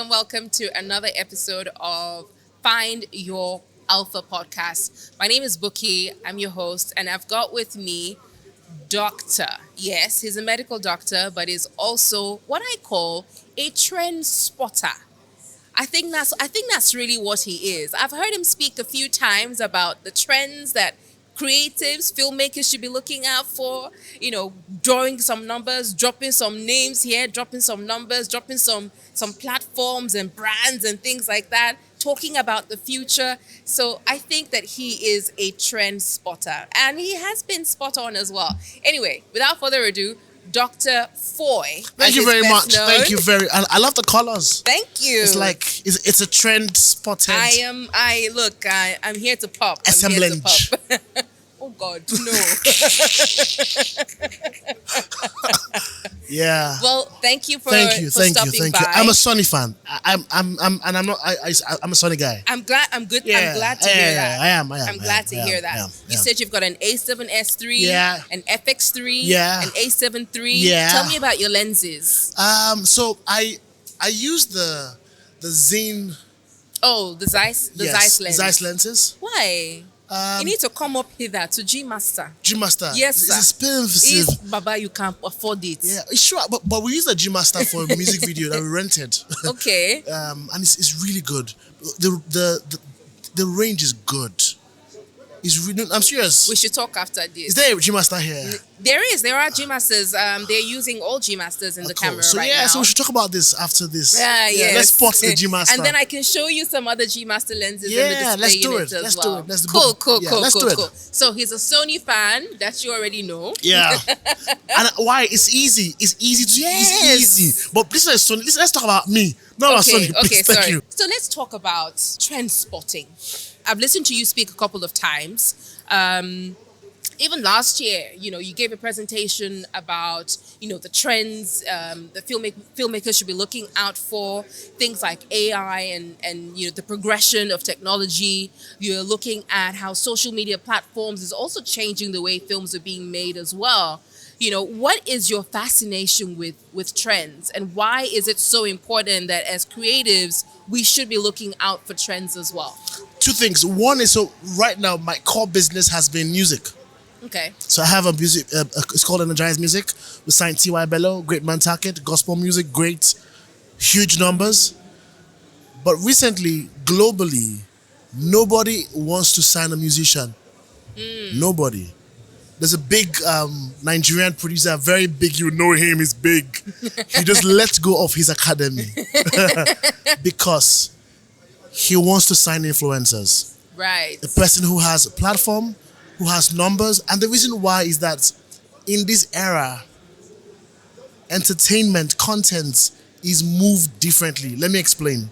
welcome to another episode of Find Your Alpha podcast. My name is Buki. I'm your host, and I've got with me Doctor. Yes, he's a medical doctor, but is also what I call a trend spotter. I think that's really what he is. I've heard him speak a few times about the trends that creatives, filmmakers should be looking out for, drawing some numbers, dropping some names here, dropping some numbers, dropping some platforms and brands and things like that, talking about the future. So I think that he is a trend spotter and he has been spot on as well. Anyway, without further ado, Dr. Foy. Thank you very much. Thank you very. I love the colors. Thank you. It's like it's a trend spotted. I'm here to pop. Assemblage. Oh God, no. Yeah. Well, thank you for stopping by. I'm a Sonny fan. I'm a Sonny guy. I'm glad to hear that. I am. I'm glad to hear that. You said you've got an A7S3, an FX3, an A7 III. Yeah. Tell me about your lenses. So I use the Zine. Oh, the Zeiss lens. Zeiss lenses. Why? You need to come up hither to G Master. G Master. Yes, sir. It's expensive. If Baba, you can afford it. Yeah, sure. But we used the G Master for a music video that we rented. Okay. And it's really good. The range is good. It's really. I'm serious. We should talk after this. Is there a G Master here? There are G Masters. They're using all G Masters in the camera right now. So we should talk about this after this. Yes. Let's spot the G Master. And then I can show you some other G Master lenses in the display let's do unit it. as Let's well. do it. Cool. So he's a Sony fan that you already know. Yeah. And why? It's easy. It's easy. But this is Sony. Let's talk about me. Not about Sony. Please. Thank you. So let's talk about trend spotting. I've listened to you speak a couple of times. Even last year, you gave a presentation about, the trends the filmmakers should be looking out for, things like AI and the progression of technology. You're looking at how social media platforms is also changing the way films are being made as well. What is your fascination with trends, and why is it so important that as creatives, we should be looking out for trends as well? Two things. One is, so right now, my core business has been music. Okay. So I have a music, it's called Energize Music. We signed T.Y. Bello, great Nantucket, gospel music, great, huge numbers. But recently, globally, nobody wants to sign a musician. Nobody. There's a big Nigerian producer, very big, you know him, he's big. He just let go of his academy because he wants to sign influencers. Right. The person who has a platform, who has numbers. And the reason why is that in this era, entertainment content is moved differently. Let me explain.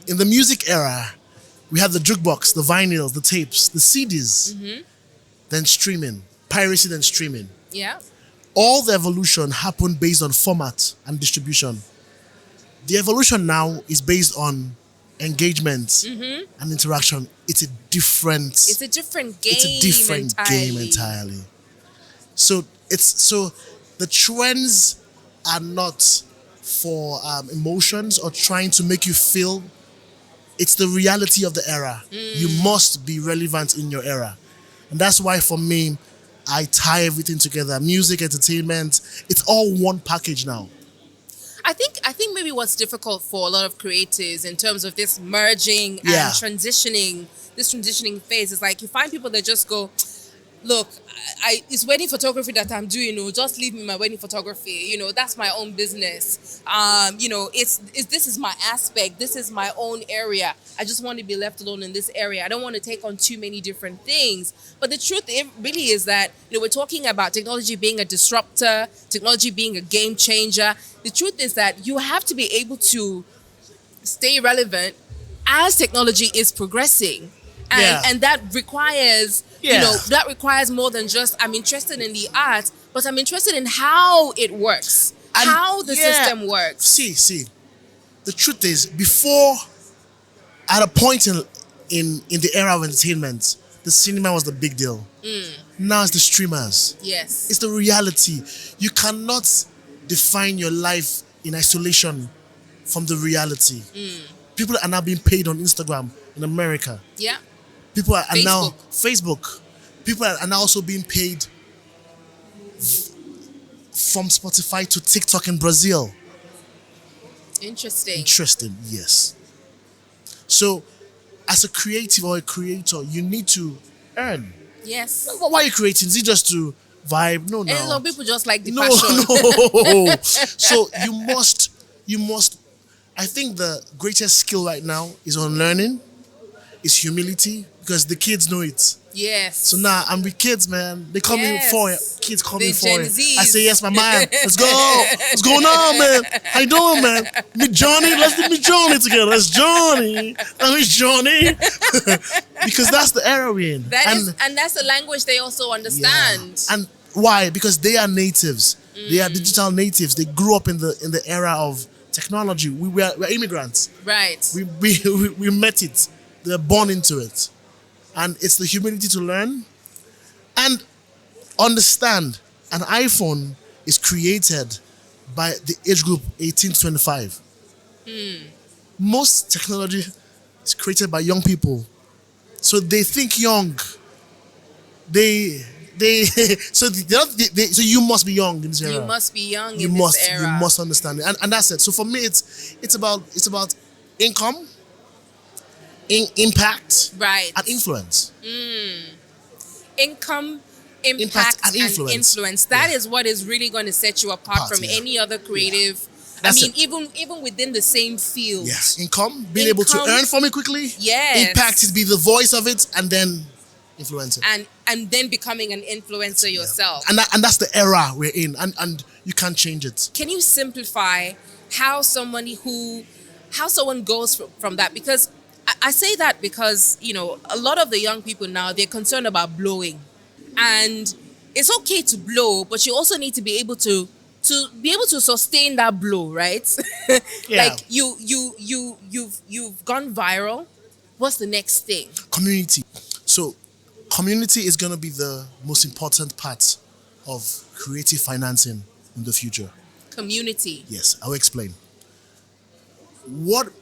In the music era, we had the jukebox, the vinyls, the tapes, the CDs, then streaming. Piracy then streaming. Yeah. All the evolution happened based on format and distribution. The evolution now is based on engagement and interaction. It's a different game entirely. So the trends are not for emotions or trying to make you feel. It's the reality of the era. You must be relevant in your era. And that's why for me, I tie everything together. Music, entertainment, it's all one package now. I think maybe what's difficult for a lot of creatives in terms of this merging and transitioning phase is like you find people that just go, look, it's wedding photography that I'm doing. Just leave me my wedding photography. That's my own business. This is my aspect. This is my own area. I just want to be left alone in this area. I don't want to take on too many different things. But the truth really is that we're talking about technology being a disruptor, technology being a game changer. The truth is that you have to be able to stay relevant as technology is progressing. And that requires, that requires more than just, I'm interested in the art, but I'm interested in how it works, how the system works. See, the truth is, before, at a point in the era of entertainment, the cinema was the big deal. Now it's the streamers. Yes. It's the reality. You cannot define your life in isolation from the reality. People are now being paid on Instagram in America. Yeah. People are now Facebook. Facebook. People are now also being paid from Spotify to TikTok in Brazil. Interesting. Interesting, yes. So, as a creative or a creator, you need to earn. Yes. Why are you creating? Is it just to vibe? No, And a lot no. of people just like the No, passion. no. So you must. I think the greatest skill right now is on learning, is humility, because the kids know it. Yes. So now I'm with kids, man. They call me for it. Kids call The me for Gen it. Zs. I say, yes, my man. Let's go. What's going on, man? How you doing, man? Meet Johnny. Let's meet Johnny together. That's Johnny. I meet Johnny. Because that's the era we're in. And that's the language they also understand. And why? Because they are natives. They are digital natives. They grew up in the era of technology. We're immigrants. Right. We met it. They're born into it. And it's the humility to learn and understand an iPhone is created by the age group 18 to 25. Most technology is created by young people. So they think young. So you must be young in this era. You must be young You in must this era. you must understand it. And that's it. So for me it's about income, impact, Right. and influence. Income, impact, and influence. That is what is really going to set you apart from any other creative. That's I mean, even within the same field. Yes, income, being able to earn from it quickly. Yes. Impact is be the voice of it, and then influence it. And then becoming an influencer yourself. And that's the era we're in, and you can't change it. Can you simplify how someone goes from that? Because I say that because, a lot of the young people now, they're concerned about blowing. And it's okay to blow, but you also need to be able to sustain that blow, right? Yeah. Like you've gone viral. What's the next thing? Community. So community is going to be the most important part of creative financing in the future. Community. Yes, I'll explain. What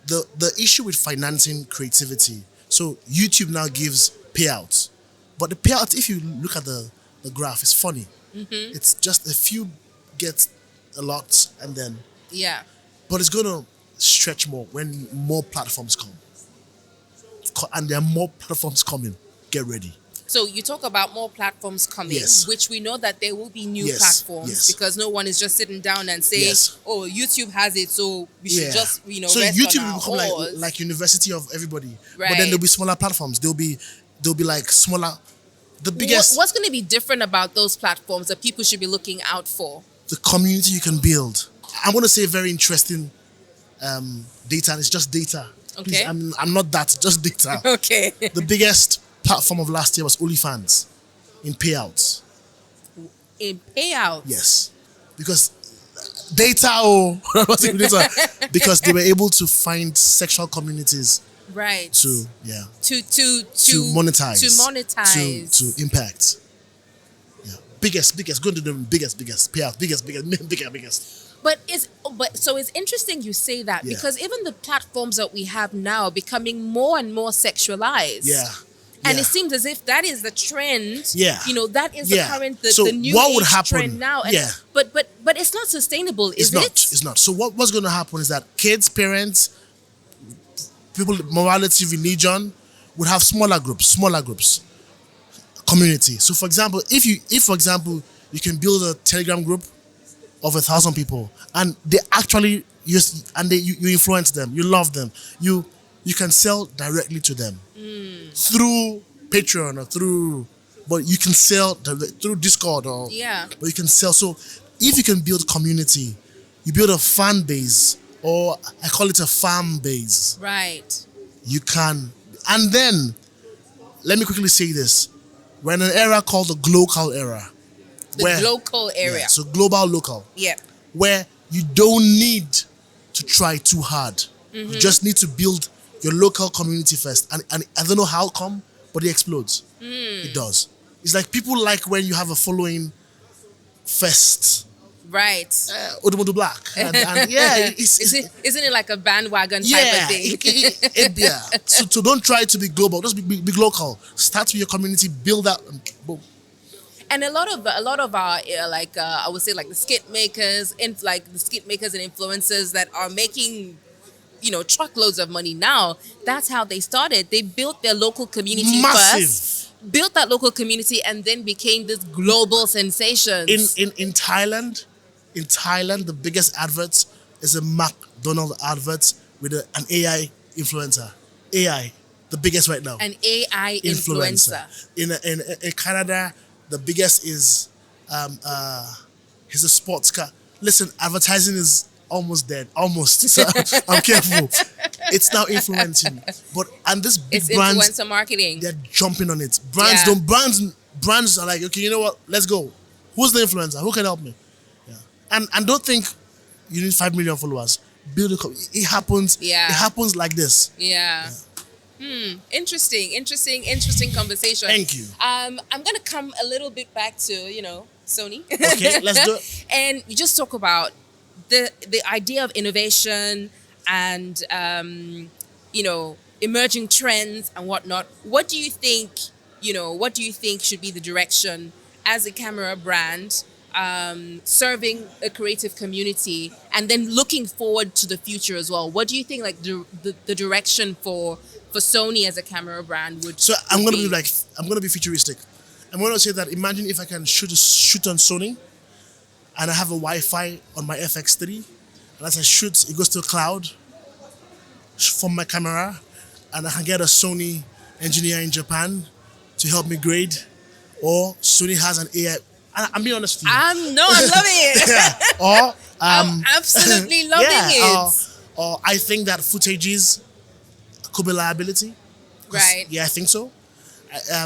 the issue with financing creativity. So YouTube now gives payouts, but the payout, if you look at the graph, is funny. It's just a few get a lot, and then but it's gonna stretch more when more platforms come, and there are more platforms coming. Get ready. So you talk about more platforms coming, Yes. which we know that there will be new Yes, platforms yes. because no one is just sitting down and saying, Yes. "Oh, YouTube has it, so we should just So rest YouTube on will our become oars." like university of everybody, but Right. then there'll be smaller platforms. There'll be like smaller. The biggest What's going to be different about those platforms that people should be looking out for? the community you can build. I'm going to say very interesting data, and it's just data. Please, Okay. I'm not that, just data. Okay. The biggest platform of last year was OnlyFans in payouts. In payout. Yes. Because data, because they were able to find sexual communities Right. to monetize. to impact. Yeah. Biggest, go to the biggest payout, biggest. So it's interesting you say that Yeah. because even the platforms that we have now are becoming more and more sexualized. Yeah. And Yeah. it seems as if that is the trend. Yeah. That is Yeah. the current, So the new what would age happen? trend now. And, Yeah. But it's not sustainable, is it? It's not. So what's going to happen is that kids, parents, people, morality, religion would have smaller groups, community. So for example, if you can build a Telegram group of 1,000 people, and they actually you influence them, you love them, you can sell directly to them through Patreon or but you can sell through Discord or but you can sell. So if you can build community, you build a fan base, or I call it a farm base. Right. You can, and then let me quickly say this: we're in an era called the glocal era. The local area. Yeah, so global, local. Yeah. Where you don't need to try too hard. You just need to build your local community first. And I don't know how come, but it explodes. It does. It's like people like when you have a following first. Right. Odumodu Black. And yeah, Isn't it like a bandwagon type yeah, of thing? yeah. So don't try to be global. Just be local. Start with your community. Build that. And boom. And a lot of our I would say like the skit makers and influencers that are making truckloads of money now. That's how they started. They built their local community Massive. first, built that local community, and then became this global sensation. In Thailand, the biggest adverts is a McDonald's advert with an AI influencer. AI, the biggest right now. An AI influencer. In Canada, the biggest is he's a sports car. Listen, advertising is almost dead. Almost. So I'm careful. It's now influencing. And this big It's brands, influencer marketing. they're jumping on it. Brands are like, okay, you know what? Let's go. Who's the influencer? Who can help me? Yeah. And don't think you need 5 million followers. Build a it happens. Yeah. It happens like this. Yeah. Interesting conversation. Thank you. I'm gonna come a little bit back to Sony. Okay, let's do it. And you just talk about the idea of innovation and emerging trends and whatnot. What do you think should be the direction as a camera brand, serving a creative community and then looking forward to the future as well? What do you think like the direction for Sony as a camera brand would? So I'm gonna be futuristic. I'm gonna say that imagine if I can shoot on Sony and I have a Wi-Fi on my FX3, and as I shoot, it goes to the cloud from my camera, and I can get a Sony engineer in Japan to help me grade, or Sony has an AI. I'm being honest with you. I'm loving it. Yeah. Or I'm absolutely loving it. Or I think that footages could be liability. Right. Yeah, I think so.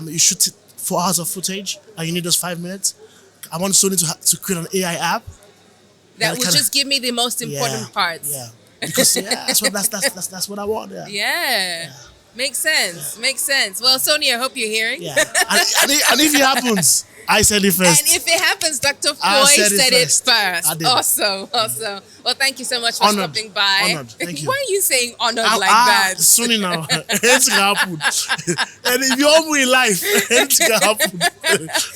You shoot 4 hours of footage and you need just 5 minutes. I want Sony to create an AI app that would just give me the most important parts. Yeah, because that's what I want. Yeah. Makes sense. Well, Sony, I hope you're hearing. Yeah, and if it happens, I said it first. And if it happens, Dr. Foy said it first. I did. Awesome. Well, thank you so much for stopping by. Honored. Thank you. Why are you saying honored like that? Sony now. Anything can happen. And if you're humble in life, anything can happen.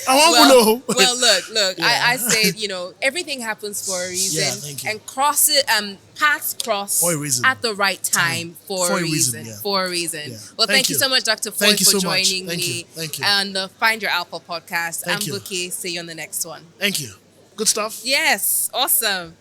I want to know. Well, look. Yeah. I said, everything happens for a reason. Yeah, thank you. And paths cross for a reason. At the right time for a reason. Yeah. For a reason. Yeah. Well, thank you so much, Dr. Foy, for joining me. Thank you. And the Find Your Alpha podcast. Thank you. I'm Buki. See you on the next one. Thank you. Good stuff. Yes. Awesome.